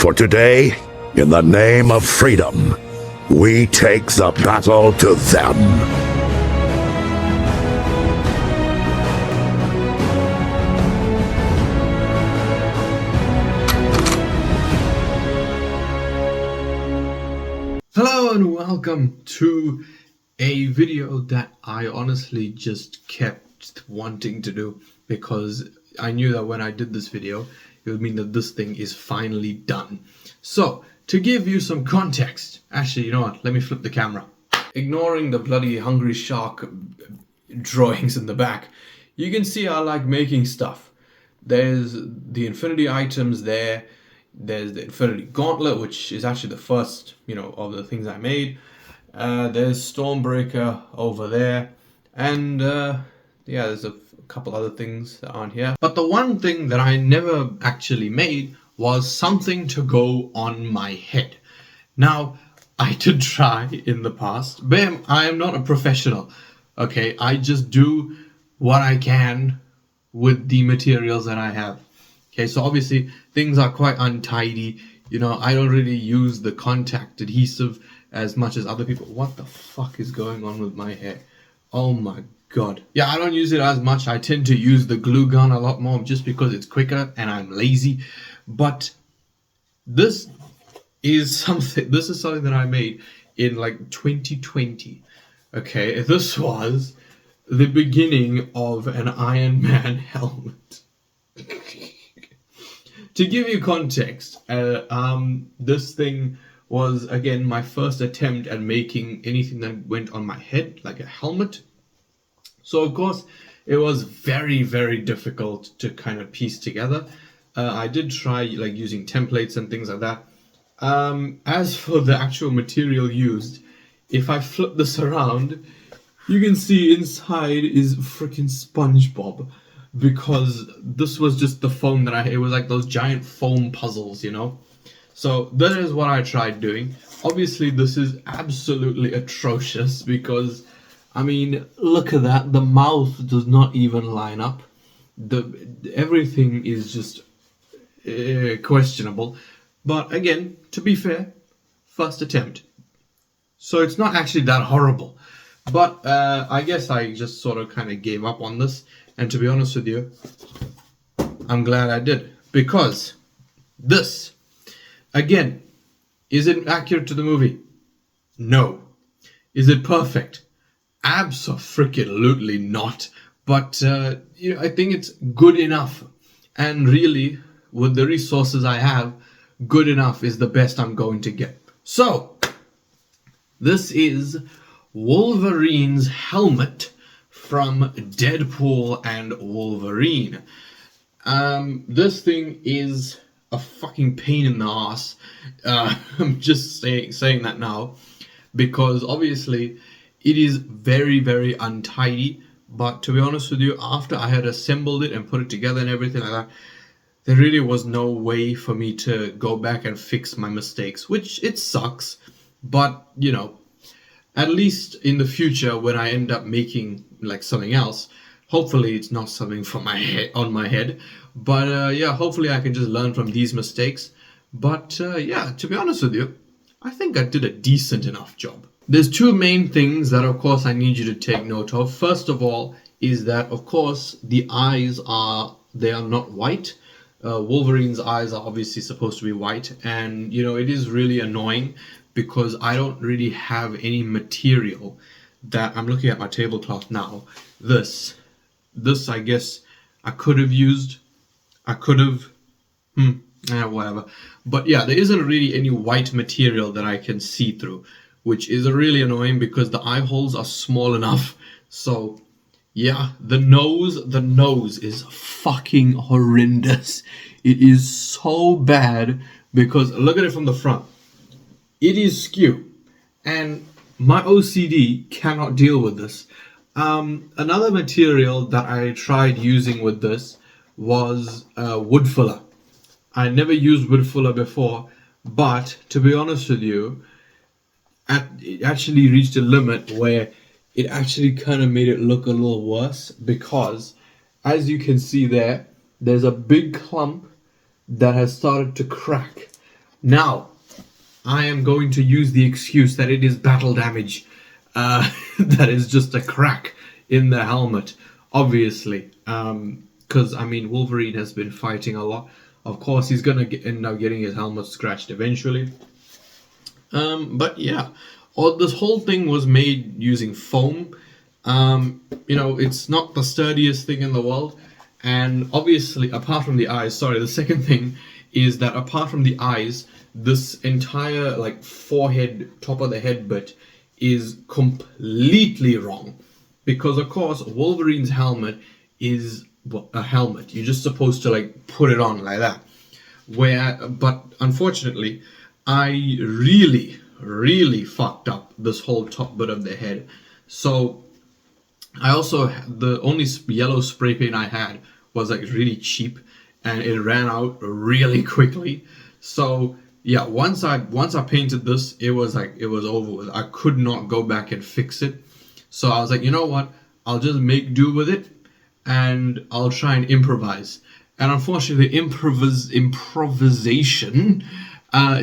For today, in the name of freedom, we take the battle to them. Hello and welcome to a video that I honestly just kept wanting to do because I knew that when I did this video it would mean that this thing is finally done. So to give you some context, actually, you know what, let me flip the camera. Ignoring the bloody hungry shark drawings in the back, you can see I like making stuff. There's the infinity items there. There's the Infinity Gauntlet, which is actually the first, of the things I made. There's Stormbreaker over there. And, there's a couple other things that aren't here. But the one thing that I never actually made was something to go on my head. Now, I did try in the past, but I am not a professional, okay? I just do what I can with the materials that I have. Okay, so obviously things are quite untidy. I don't really use the contact adhesive as much as other people. What the fuck is going on with my hair? Oh my god. Yeah, I don't use it as much. I tend to use the glue gun a lot more just because it's quicker and I'm lazy. But this is something that I made in like 2020. Okay, this was the beginning of an Iron Man helmet. To give you context, this thing was, again, my first attempt at making anything that went on my head, like a helmet. So, of course, it was very, very difficult to kind of piece together. I did try, using templates and things like that. As for the actual material used, if I flip this around, you can see inside is freaking SpongeBob. Because this was just the foam it was like those giant foam puzzles, So that is what I tried doing. Obviously, this is absolutely atrocious because, look at that. The mouth does not even line up. Everything is just questionable. But again, to be fair, first attempt. So it's not actually that horrible. But I guess I just sort of kind of gave up on this. And to be honest with you, I'm glad I did. Because this, again, is it accurate to the movie? No. Is it perfect? Abso-freaking-lutely not. But, I think it's good enough. And really, with the resources I have, good enough is the best I'm going to get. So, this is Wolverine's helmet from Deadpool and Wolverine. This thing is a fucking pain in the ass. I'm just saying that now because obviously it is very, very untidy. But to be honest with you, after I had assembled it and put it together and everything like that, there really was no way for me to go back and fix my mistakes, which it sucks. But, at least in the future when I end up making something else, hopefully it's not something from on my head, but hopefully I can just learn from these mistakes. But to be honest with you, I think I did a decent enough job. There's two main things that of course I need you to take note of. First of all is that of course the eyes are not white. Wolverine's eyes are obviously supposed to be white, and it is really annoying because I don't really have any material that I'm looking at my tablecloth now. This I guess I could have used. Whatever. But yeah, there isn't really any white material that I can see through, which is really annoying because the eye holes are small enough. So yeah, the nose is fucking horrendous. It is so bad because look at it from the front. It is skew, and my OCD cannot deal with this. Another material that I tried using with this was wood filler. I never used wood filler before, but to be honest with you, it actually reached a limit where it actually kind of made it look a little worse because, as you can see there's a big clump that has started to crack. Now, I am going to use the excuse that it is battle damage. That is just a crack in the helmet, obviously. Because, I mean, Wolverine has been fighting a lot. Of course, he's going to end up getting his helmet scratched eventually. But yeah, this whole thing was made using foam. It's not the sturdiest thing in the world. And obviously, apart from the eyes, the second thing is that apart from the eyes, this entire forehead, top of the head bit is completely wrong. Because of course, Wolverine's helmet is a helmet. You're just supposed to put it on like that. But unfortunately, I really fucked up this whole top bit of the head. So I also, the only yellow spray paint I had was really cheap, and it ran out really quickly. So yeah, once I painted this, it was over with. I could not go back and fix it. So I was like, you know what? I'll just make do with it, and I'll try and improvise. And unfortunately, improvisation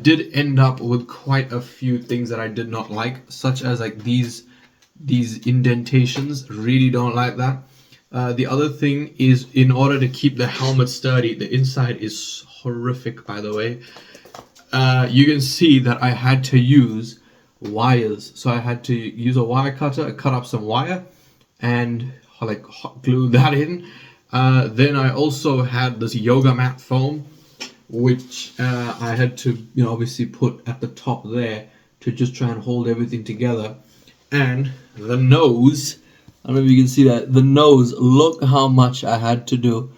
did end up with quite a few things that I did not like, such as these indentations. Really don't like that. The other thing is, in order to keep the helmet sturdy, the inside is horrific, by the way. You can see that I had to use wires. So I had to use a wire cutter, cut up some wire, and hot glue that in. Then I also had this yoga mat foam, which I had to obviously put at the top there to just try and hold everything together. And the nose, I don't know if you can see that, the nose, look how much I had to do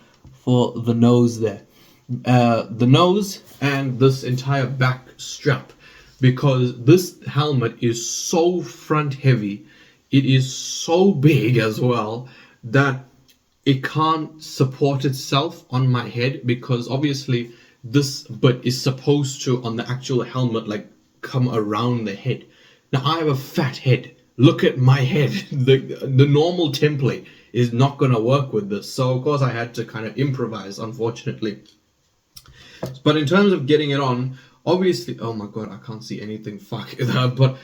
for the nose there. The nose and this entire back strap, because this helmet is so front heavy, it is so big as well, that it can't support itself on my head, because obviously this bit is supposed to, on the actual helmet, come around the head. Now I have a fat head. Look at my head. The normal template is not going to work with this. So of course I had to kind of improvise, unfortunately. But in terms of getting it on, obviously, oh my god, I can't see anything. Fuck. But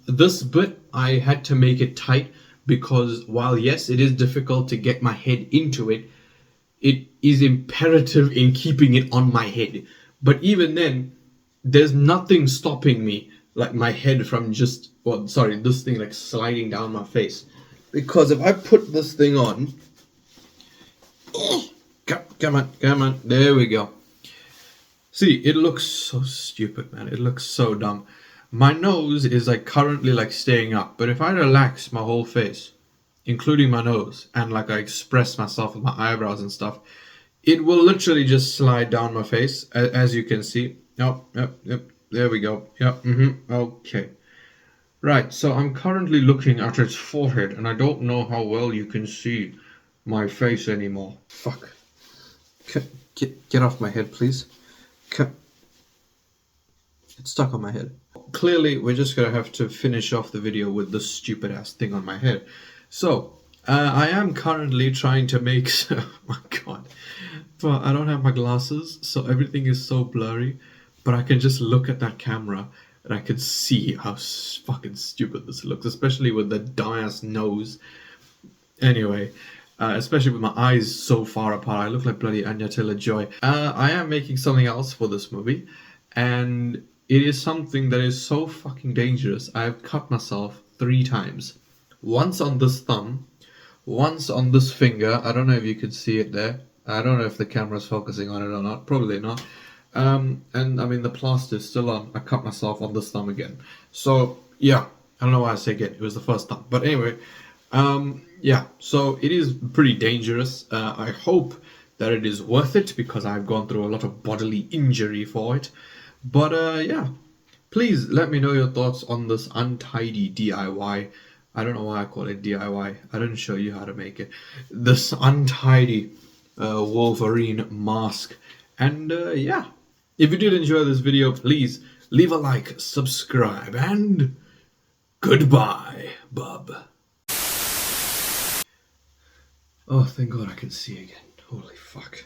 this bit, I had to make it tight, because while yes, it is difficult to get my head into it, it is imperative in keeping it on my head. But even then, there's nothing stopping me, my head from just, this thing sliding down my face. Because if I put this thing on, come on, there we go. See, it looks so stupid, man. It looks so dumb. My nose is currently staying up, but if I relax my whole face, including my nose, and I express myself with my eyebrows and stuff, it will literally just slide down my face, as you can see. Yep, there we go. Yep, okay. Right, so I'm currently looking at its forehead, and I don't know how well you can see my face anymore. Fuck. Get off my head, please. It's stuck on my head. Clearly, we're just gonna have to finish off the video with this stupid ass thing on my head. So, I am currently trying to make... oh my god. But I don't have my glasses, so everything is so blurry. But I can just look at that camera, and I can see how fucking stupid this looks, especially with the dumbass nose. Anyway, especially with my eyes so far apart, I look like bloody Anya Taylor-Joy. I am making something else for this movie, and it is something that is so fucking dangerous. I have cut myself 3 times. Once on this thumb, once on this finger. I don't know if you can see it there. I don't know if the camera's focusing on it or not. Probably not. And I mean, the plaster is still on. I cut myself on this thumb again. So yeah, I don't know why I say again. It was the first thumb. But anyway, yeah. So it is pretty dangerous. I hope that it is worth it, because I've gone through a lot of bodily injury for it. But yeah, please let me know your thoughts on this untidy DIY. I don't know why I call it DIY. I didn't show you how to make it. This untidy Wolverine mask. And yeah, if you did enjoy this video, please leave a like, subscribe, and goodbye, bub. Oh, thank God I can see again. Holy fuck.